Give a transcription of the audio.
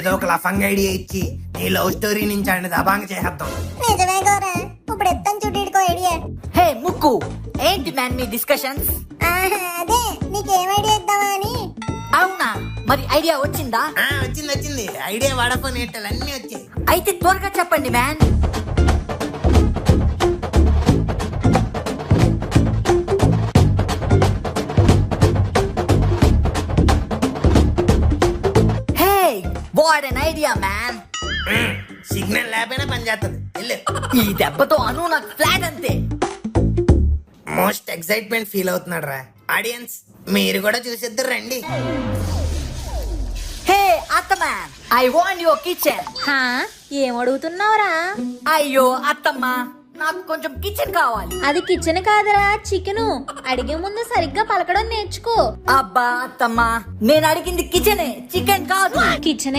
ఏదో ఒక లఫంగ్ ఐడియా ఇచ్చి నీ లవ్ స్టోరీ నుంచి ఆయన దబాంగ చేసేద్దాం. నిజమే గోరా, ఇప్పుడు ఎత్తాను చూడీడుకో ఐడియా. హే ముక్కు, ఏంటి మ్యాన్ మీ డిస్కషన్స్? అదే నీకేం ఐడియా ఇద్దామా అని. అవునా, మరి ఐడియా వచ్చిందా? వచ్చింది ఐడియా. వాడపోయి నేటలు అన్ని వచ్చాయి. అయితే త్వరగా చెప్పండి man. Hey, what an idea man. Signal లేకపోయినా పని చేస్తుంది. ఈ దెబ్బతో అను నాకు ఫ్లాట్ అంతే. మోస్ట్ ఎక్సైట్మెంట్ ఫీల్ అవుతున్నాడు రా ఆడియన్స్. మీరు కూడా చూసిద్దరు రండి. హే అత్త man, I want your kitchen. ఏం అడుగుతున్నావురా? అయ్యో అత్తమ్మ, నాకు కొంచెం కిచెన్ కావాలి. అది కిచెన్ కాదురా, చికెను. అడిగే ముందు సరిగ్గా పలకడం నేర్చుకో. అబ్బా అత్తమ్మ, నేను అడిగింది కిచెనే, చికెన్ కాదు. కిచెన్